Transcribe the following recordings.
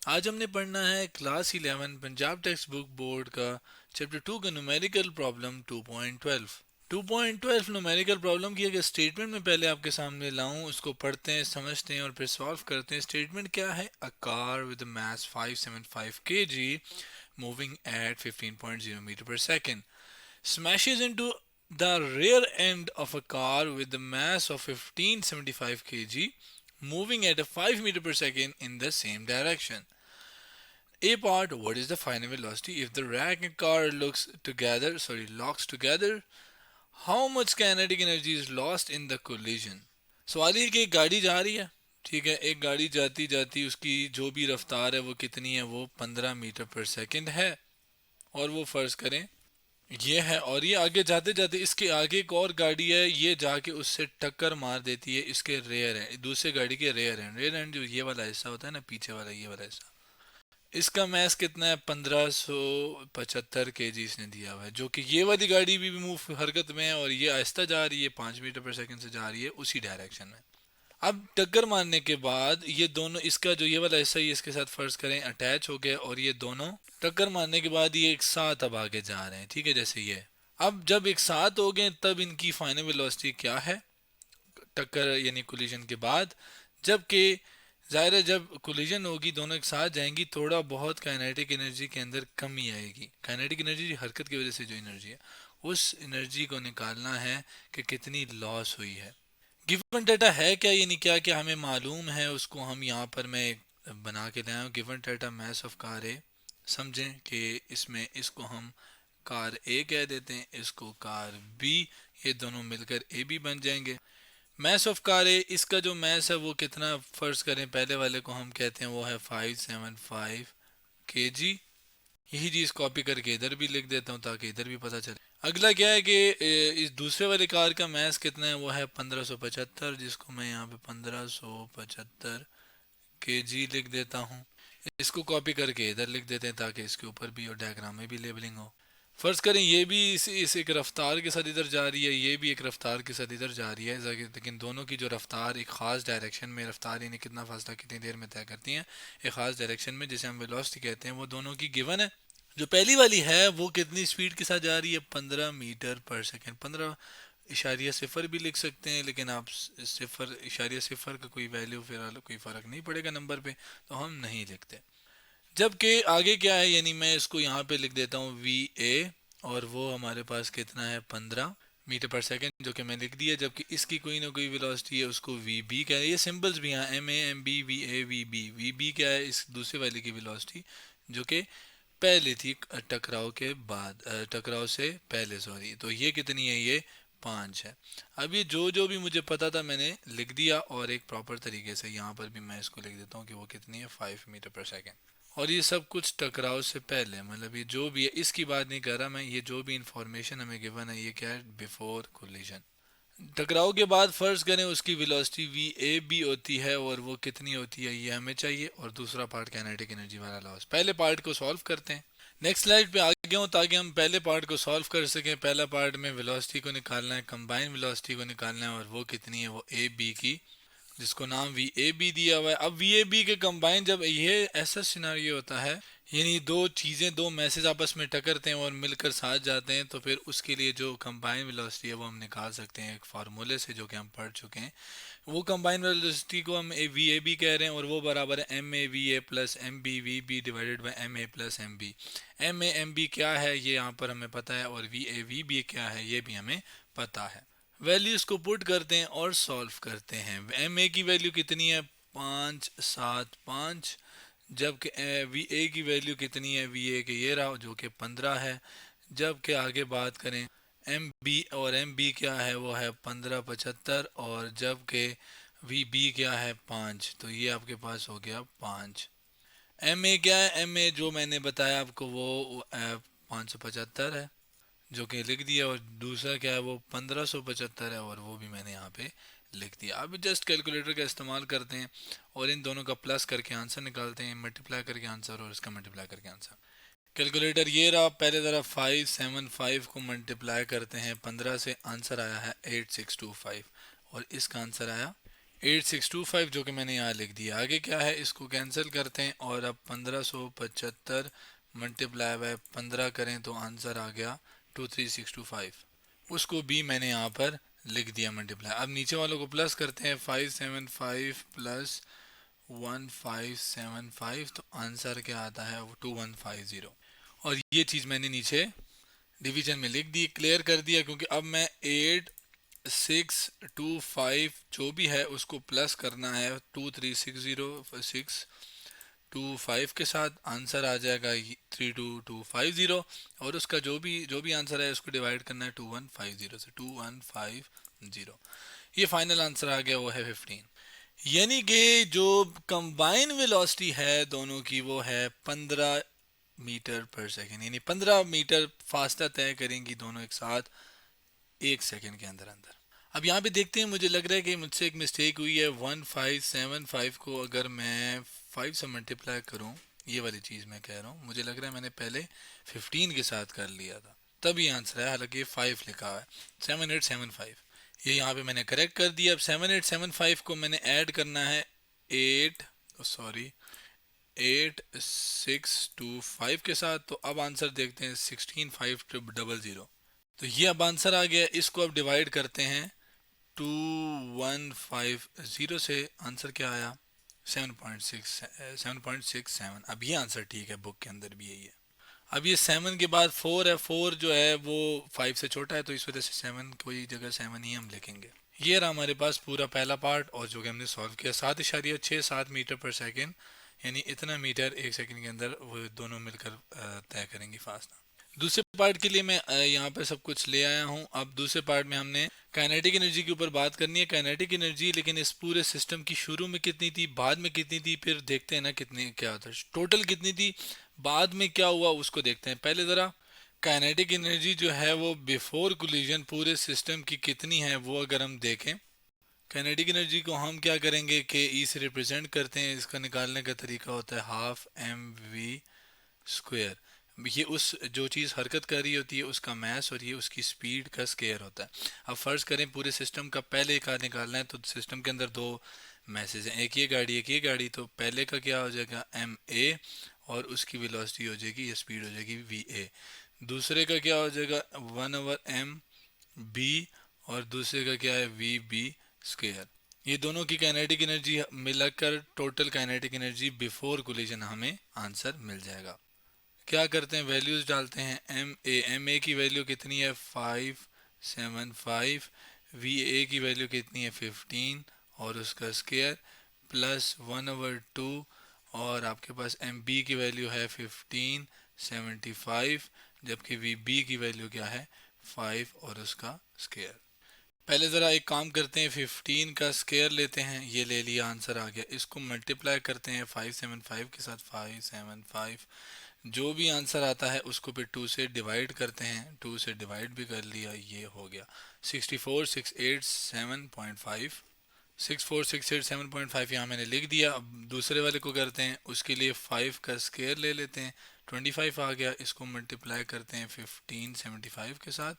आज हमने पढ़ना है class 11 Punjab text book board का चैप्टर 2 का न्यूमेरिकल प्रॉब्लम 2.12। 2.12 न्यूमेरिकल प्रॉब्लम की अगर स्टेटमेंट में पहले आपके सामने लाऊं, उसको पढ़ते हैं, समझते हैं और फिर सॉल्व करते हैं। स्टेटमेंट क्या है? A car with mass 575 kg moving at 15.0 meter per second smashes into the rear end of a car with the mass of 1575 kg moving at a 5 meter per second in the same direction. A part, what is the final velocity if the rack and car locks together? How much kinetic energy is lost in the collision? सवाल ये कि एक गाड़ी जा रही है, ठीक है, एक गाड़ी जाती जाती उसकी जो भी रफ्तार है वो कितनी है? वो 15 मीटर पर सेकंड है। और वो फर्ज करें ये है, और ये आगे जाते जाते इसके आगे एक और गाड़ी है, ये जाके उससे टक्कर मार देती है। इसके रेयर है, दूसरे गाड़ी के रेयर हैंड जो ये वाला हिस्सा होता है ना, पीछे वाला ये वाला हिस्सा, इसका मैस कितना है? 1575 kg इसने दिया हुआ है, जो कि ये वाली गाड़ी भी मूव हरकत में है और ये आहिस्ता जा रही है, 5 मीटर पर सेकंड से जा रही है उसी डायरेक्शन में। अब टक्कर मारने के बाद ये दोनों, इसका जो ये वाला हिस्सा ये इसके साथ फर्ज करें अटैच हो गया, और ये दोनों टक्कर मारने के बाद ये एक साथ अब आगे जा रहे हैं, ठीक है, जैसे ये। अब जब एक साथ हो गए तब इनकी फाइनल वेलोसिटी क्या है टक्कर यानी कोलिजन के बाद? जबकि जाहिर है जब कोलिजन होगी दोनों एक साथ जाएंगी, थोड़ा बहुत काइनेटिक एनर्जी के अंदर कमी आएगी। काइनेटिक एनर्जी हरकत की वजह से जो एनर्जी है, उस एनर्जी को निकालना है कि कितनी लॉस हुई है। गिवन डाटा है क्या, यानी क्या क्या हमें मालूम है उसको हम यहाँ पर मैं बना के लाया हूँ। Given data mass of car A, समझें कि इसमें इसको हम कार ए कह देते हैं, इसको कार बी, ये दोनों मिलकर ए बी बन जाएंगे। मैस ऑफ कार ए, इसका जो मैस है वो कितना फर्ज करें? पहले वाले को हम कहते हैं वो है 575 kg। यही चीज़ कॉपी करके इधर भी लिख देता हूँ ताकि इधर भी पता चले। अगला क्या है कि इस दूसरे वाले कार का मैस कितना है? वो है 1575, जिसको मैं यहाँ पे 1575 kg लिख देता हूँ। इसको कॉपी करके इधर लिख देते हैं ताकि इसके ऊपर भी और डायग्राम में भी लेबलिंग हो। फर्ज करें ये भी इस एक रफ्तार के साथ इधर जा रही है, ये भी एक रफ्तार के साथ इधर जा रही है, लेकिन दोनों की जो रफ्तार एक ख़ास डायरेक्शन में, रफ्तार यानी कितना फासला कितनी देर में तय करती हैं, एक ख़ास डायरेक्शन में जिसे हम वेलोसिटी कहते हैं, वो दोनों की गिवन है। जो पहली वाली है वो कितनी स्पीड के साथ जा रही है? 15 मीटर पर सेकेंड। 15 इशारिया 0 भी लिख सकते हैं, लेकिन आप 0 इशारिया 0 का कोई वैल्यू फिर कोई फ़र्क नहीं पड़ेगा नंबर पे, तो हम नहीं लिखते। जबकि आगे क्या है, यानी मैं इसको यहाँ पे लिख देता हूँ वी ए, और वो हमारे पास कितना है? 15 मीटर पर सेकेंड, जो कि मैं लिख दिया। जबकि इसकी कोई ना कोई वेलोसिटी है, उसको वी बी कह रहे हैं। ये सिंबल्स भी हैं, M A M B V A V B. V B क्या है? इस दूसरे वाले की वेलोसिटी जो कि पहले थी टकराव के बाद, टकराव से पहले, सॉरी। तो ये कितनी है? ये 5 है। अब ये जो जो भी मुझे पता था मैंने लिख दिया, और एक प्रॉपर तरीके से यहाँ पर भी मैं इसको लिख देता हूँ कि वो कितनी है? 5 मीटर पर सेकेंड। और ये सब कुछ टकराव से पहले, मतलब ये जो भी है इसकी बात नहीं कर रहा मैं, ये जो भी इंफॉर्मेशन हमें गिवन है ये क्या है? Before collision. टकराव के बाद फर्ज करें उसकी वेलोसिटी वी ए बी होती है, और वो कितनी होती है ये हमें चाहिए। और दूसरा पार्ट काइनेटिक एनर्जी वाला लॉस। पहले पार्ट को सॉल्व करते हैं। नेक्स्ट स्लाइड पे आगे हूँ ताकि हम पहले पार्ट को सॉल्व कर सकें। पहला पार्ट में वेलोसिटी को निकालना है, कंबाइन वेलोसिटी को निकालना है, और वो कितनी है? वो ए बी की, जिसको नाम वी ए बी दिया हुआ है। अब वी ए बी के कंबाइन, जब ये ऐसा सिनारियो होता है, यानी दो चीज़ें, दो मैसेज आपस में टकरते हैं और मिलकर साथ जाते हैं, तो फिर उसके लिए जो कंबाइन वेलोसिटी है वो हम निकाल सकते हैं एक फार्मूले से जो कि हम पढ़ चुके हैं। वो कंबाइन वेलोसिटी को हम वी ए बी कह रहे हैं, और वो बराबर है M A V A plus M B V B divided by M A plus M B. M A M B क्या है ये यहाँ पर हमें पता है, और वी ए वी बी क्या है ये भी हमें पता है। वैल्यूज को पुट करते हैं और सॉल्व करते हैं। एम ए की वैल्यू कितनी है? 575। जबकि वी ए की वैल्यू कितनी है? वी ए के ये रहा जो कि 15 है। जबकि आगे बात करें एम बी, और एम बी क्या है? वो है 1575, और जबकि वी बी क्या है? 5। तो ये आपके पास हो गया 5। एम ए क्या है? एम ए जो मैंने बताया आपको वो 575 है, जो कि लिख दिया। और दूसरा क्या है? वो 1575 है, और वो भी मैंने यहाँ पे लिख दिया। अब जस्ट कैलकुलेटर का इस्तेमाल करते हैं और इन दोनों का प्लस करके आंसर निकालते हैं, मल्टीप्लाई करके आंसर और इसका मल्टीप्लाई करके आंसर। कैलकुलेटर ये रहा। पहले ज़रा 575 को मल्टीप्लाई करते हैं 15 से, आंसर आया है 8625, और इसका आंसर आया 8625 जो कि मैंने यहाँ लिख दिया। आगे क्या है, इसको कैंसिल करते हैं और अब 1575 मल्टीप्लाई बाय 15 करें तो आंसर आ गया 23625। उसको भी मैंने यहाँ पर लिख दिया मल्टीप्लाई। अब नीचे वालों को प्लस करते हैं, 575 प्लस 1575, तो आंसर क्या आता है वो 2150। और ये चीज़ मैंने नीचे डिवीजन में लिख दी, क्लियर कर दिया, क्योंकि अब मैं 8625 जो भी है उसको प्लस करना है 2360625 के साथ, आंसर आ जाएगा 32250। और उसका जो भी आंसर है उसको डिवाइड करना है 2150 से, 2150। ये फाइनल आंसर आ गया, वो है 15। यानी कि जो कंबाइन वेलोसिटी है दोनों की वो है 15 मीटर पर सेकेंड, यानी 15 मीटर फासला तय करेंगी दोनों एक साथ 1 सेकेंड के अंदर अंदर। अब यहाँ पे देखते हैं, मुझे लग रहा है कि मुझसे एक मिस्टेक हुई है। 1575 को अगर मैं 5 से मल्टीप्लाई करूँ, ये वाली चीज़ मैं कह रहा हूँ, मुझे लग रहा है मैंने पहले 15 के साथ कर लिया था, तब ये आंसर है, हालांकि 5 लिखा हुआ है 7875। ये यहाँ पे मैंने करेक्ट कर दिया। अब 7875 को मैंने ऐड करना है 8625 के साथ, तो अब आंसर देखते हैं 16500। तो ये अब आंसर आ गया। इसको अब डिवाइड करते हैं 2150 से, आंसर क्या आया 7.67। अब ये आंसर ठीक है, बुक के अंदर भी यही है। अब ये 7 के बाद 4 है, 4 जो है वो 5 से छोटा है, तो इस वजह से 7 कोई जगह 7 ही हम लिखेंगे। ये रहा हमारे पास पूरा पहला पार्ट, और जो कि हमने सॉल्व किया 7.67 मीटर पर सेकेंड, यानी इतना मीटर 1 सेकेंड के अंदर वो दोनों मिलकर तय करेंगी फासला। दूसरे पार्ट के लिए मैं यहाँ पर सब कुछ ले आया हूँ। अब दूसरे पार्ट में हमने काइनेटिक एनर्जी के ऊपर बात करनी है। काइनेटिक एनर्जी लेकिन इस पूरे सिस्टम की शुरू में कितनी थी, बाद में कितनी थी, फिर देखते हैं ना कितनी क्या होता है, टोटल कितनी थी, बाद में क्या हुआ, उसको देखते हैं। पहले ज़रा काइनेटिक एनर्जी जो है वो बिफोर कोलिजन पूरे सिस्टम की कितनी है वो अगर हम देखें। काइनेटिक एनर्जी को हम क्या करेंगे कि ई से रिप्रेजेंट करते हैं। इसका निकालने का तरीका होता है हाफ mv²। ये उस जो चीज़ हरकत कर रही होती है उसका मैस, और ये उसकी स्पीड का स्केयर होता है। अब फ़र्ज़ करें पूरे सिस्टम का पहले का निकालना है, तो सिस्टम के अंदर दो मैसेज हैं, एक ये गाड़ी एक ये गाड़ी। तो पहले का क्या हो जाएगा ma, और उसकी वेलोसिटी हो जाएगी, ये स्पीड हो जाएगी va। दूसरे का क्या हो जाएगा 1/mb, और दूसरे का क्या है vb²। ये दोनों की काइनेटिक एनर्जी मिलाकर total kinetic energy before collision हमें आंसर मिल जाएगा। क्या करते हैं, वैल्यूज डालते हैं। एम ए की वैल्यू कितनी है 575, वी ए की वैल्यू कितनी है 15 और उसका स्केयर प्लस 1/2, और आपके पास एम बी की वैल्यू है 1575, जबकि वी बी की वैल्यू क्या है 5 और उसका स्केयर। पहले ज़रा एक काम करते हैं, 15 का स्केयर लेते हैं, ये ले लिया, आंसर आ गया। इसको मल्टीप्लाई करते हैं 575 के साथ, 575, जो भी आंसर आता है उसको फिर 2 से डिवाइड करते हैं, 2 से डिवाइड भी कर लिया, ये हो गया 64687.5। 64687.5 यहाँ मैंने लिख दिया। अब दूसरे वाले को करते हैं, उसके लिए 5 का स्केयर ले लेते हैं, 25 आ गया। इसको मल्टीप्लाई करते हैं 1575 के साथ,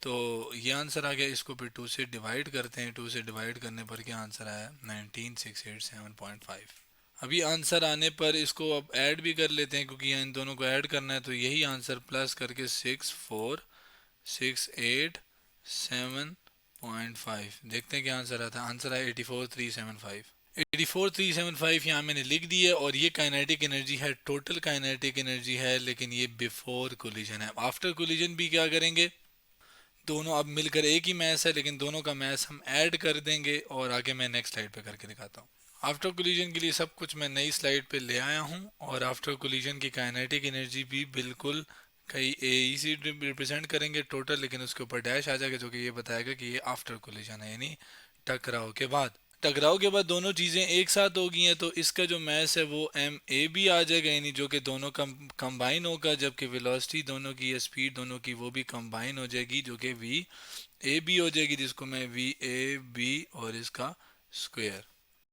तो ये आंसर आ गया। इसको फिर 2 से डिवाइड करते हैं, 2 से डिवाइड करने पर क्या आंसर आया 19687.5। अभी आंसर आने पर इसको अब ऐड भी कर लेते हैं, क्योंकि यहाँ इन दोनों को ऐड करना है, तो यही आंसर प्लस करके 64687.5 देखते हैं क्या आंसर आता है। आंसर आया 84375। 84375 यहाँ मैंने लिख दी है, और ये काइनेटिक एनर्जी है, टोटल काइनेटिक एनर्जी है, लेकिन ये बिफोर कोलिजन है। आफ्टर कोलिजन भी क्या करेंगे, दोनों अब मिलकर एक ही मैस है, लेकिन दोनों का मैस हम ऐड कर देंगे, और आगे मैं नेक्स्ट स्लाइड पे करके दिखाता हूँ। आफ्टर कोलिजन के लिए सब कुछ मैं नई स्लाइड पे ले आया हूँ, और आफ्टर कोलिजन की काइनेटिक एनर्जी भी बिल्कुल कई ए से रिप्रेजेंट करेंगे टोटल, लेकिन उसके ऊपर डैश आ जाएगा जो कि ये बताएगा कि ये आफ्टर कोलिजन है, यानी टकराव के बाद। टकराव के बाद दोनों चीज़ें एक साथ हो गई हैं, तो इसका जो मैस है वो एम ए भी आ जाएगा, यानी जो कि दोनों कंबाइन होगा, जबकि वेलोसिटी दोनों की या स्पीड दोनों की वो भी कंबाइन हो जाएगी, जो कि वी ए बी हो जाएगी, जिसको मैं वी ए बी और इसका स्क्वायर।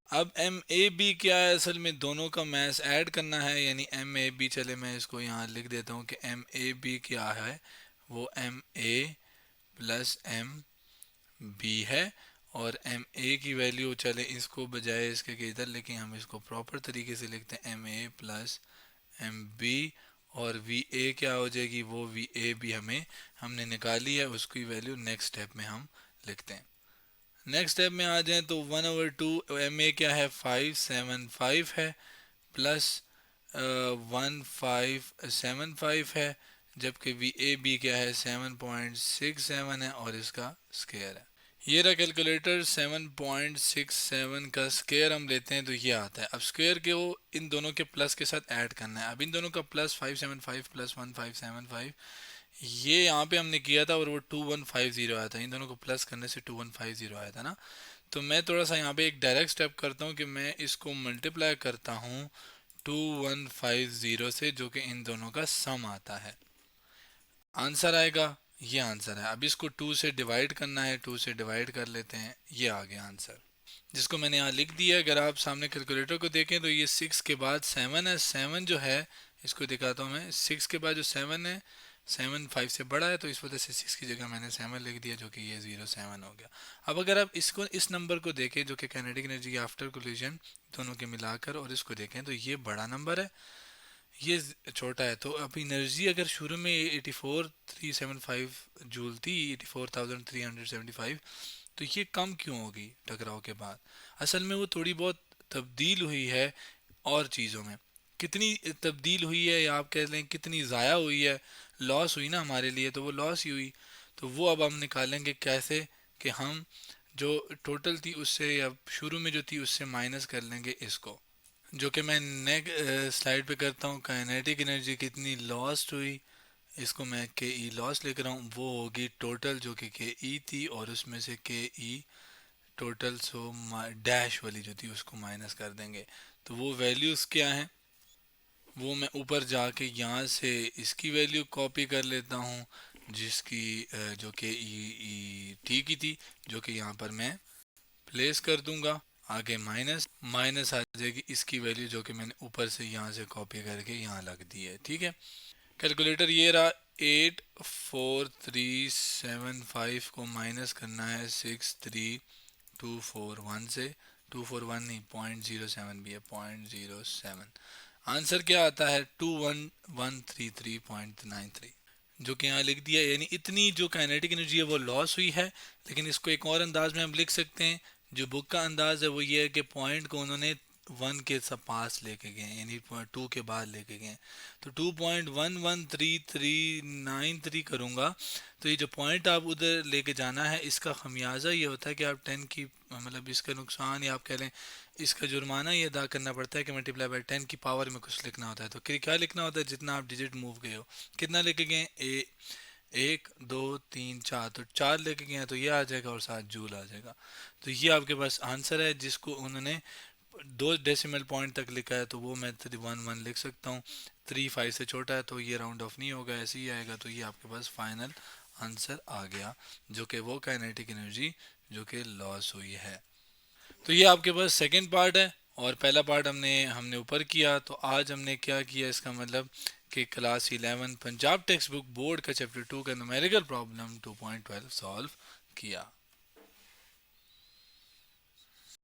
अब एम ए बी क्या है, असल में दोनों का मैस ऐड करना है, यानी एम ए बी, चले मैं इसको यहाँ लिख देता हूँ कि एम ए बी क्या है, वो M A plus M B है, और एम ए की वैल्यू, चले इसको बजाय इसके कि इधर लेकिन हम इसको प्रॉपर तरीके से लिखते हैं M A plus M B, और वी ए क्या हो जाएगी, वो वी ए भी हमने निकाली है, उसकी वैल्यू नेक्स्ट स्टेप में हम लिखते हैं। नेक्स्ट स्टेप में आ जाएं तो 1/2 एम ए क्या है 575 है, प्लस 1575 है, जबकि वी ए बी क्या है 7.67 है और इसका स्केयर है। ये रहा कैलकुलेटर, 7.67 का स्केयर हम लेते हैं तो ये आता है। अब स्केयर के वो इन दोनों के प्लस के साथ ऐड करना है। अब इन दोनों का प्लस 575 प्लस 1575 ये यहाँ पे हमने किया था और वो 2150 आया था। इन दोनों को प्लस करने से 2150 आया था ना। तो मैं थोड़ा सा यहाँ पे एक डायरेक्ट स्टेप करता हूँ कि मैं इसको मल्टीप्लाई करता हूँ 2150 से, जो कि इन दोनों का सम आता है। आंसर आएगा, ये आंसर है। अब इसको 2 से डिवाइड करना है, 2 से डिवाइड कर लेते हैं, ये आ गया आंसर, जिसको मैंने यहाँ लिख दिया। अगर आप सामने कैलकुलेटर को देखें तो ये 6 के बाद 7 है। 7 जो है, इसको दिखाता हूँ मैं, 6 के बाद जो 7 है, 7 5 से बड़ा है, तो इस वजह से 6 की जगह मैंने 7 लिख दिया, जो कि ये 07 हो गया। अब अगर आप इसको, इस नंबर को देखें जो कि काइनेटिक एनर्जी आफ्टर कोलिजन दोनों के मिलाकर, और इसको देखें तो ये बड़ा नंबर है, ये छोटा है। तो अब एनर्जी अगर शुरू में 84,375 जूल थी, 84,375, तो ये कम क्यों होगी टकराव के बाद? असल में वो थोड़ी बहुत तब्दील हुई है और चीज़ों में। कितनी तब्दील हुई है, या आप कह लें कितनी ज़ाया हुई है, लॉस हुई ना हमारे लिए, तो वो लॉस ही हुई। तो वो अब हम निकालेंगे कैसे, कि हम जो टोटल थी उससे, या शुरू में जो थी उससे माइनस कर लेंगे इसको, जो कि मैं नेक्स्ट स्लाइड पे करता हूँ। काइनेटिक एनर्जी कितनी लॉस्ट हुई, इसको मैं के ई लॉस लिख रहा हूँ, वो होगी टोटल जो कि के ई थी, और उसमें से के ई टोटल सो डैश वाली जो थी उसको माइनस कर देंगे। तो वो वैल्यूज़ क्या हैं, वो मैं ऊपर जाके यहाँ से इसकी वैल्यू कॉपी कर लेता हूँ, जिसकी जो कि ई टी की थी, जो कि यहाँ पर मैं प्लेस कर दूंगा। आगे माइनस माइनस आ जाएगी इसकी वैल्यू, जो कि मैंने ऊपर से यहाँ से कॉपी करके यहाँ लग दी है। ठीक है, कैलकुलेटर ये रहा। 84375 को माइनस करना है 63241 से, 241 नहीं, 0.07 भी है, 0.07। आंसर क्या आता है 21133.93, जो कि यहाँ लिख दिया। यानी इतनी जो काइनेटिक एनर्जी है वो लॉस हुई है। लेकिन इसको एक और अंदाज में हम लिख सकते हैं, जो बुक का अंदाज है वो ये है कि पॉइंट को उन्होंने 1 के सब पास लेके गए, यानी 2 के बाद लेके गए। तो 2.113393 करूँगा, तो ये जो पॉइंट आप उधर लेके जाना है, इसका खमियाजा ये होता है कि आप 10 की, मतलब इसका नुकसान, या आप कह लें इसका जुर्माना ये अदा करना पड़ता है कि मल्टीप्लाई बाय 10 की पावर में कुछ लिखना होता है। तो क्या लिखना होता है, जितना आप डिजिट मूव गए हो, कितना लेके गए, 1 2 3 4, तो 4 लेके गए हैं, तो ये आ जाएगा और 7 जूल आ जाएगा। तो ये आपके पास आंसर है, जिसको उन्होंने 2 डेसिमल पॉइंट तक लिखा है, तो वो मैं 311 लिख सकता हूँ। 3 5 से छोटा है तो ये राउंड ऑफ नहीं होगा, ऐसे ही आएगा। तो ये आपके पास फाइनल आंसर आ गया, जो कि वो काइनेटिक एनर्जी जो कि लॉस हुई है। तो ये आपके पास सेकंड पार्ट है, और पहला पार्ट हमने ऊपर किया। तो आज हमने क्या किया, इसका मतलब कि class 11 Punjab text book board का चैप्टर 2 का न्यूमेरिकल प्रॉब्लम 2.12 सॉल्व किया।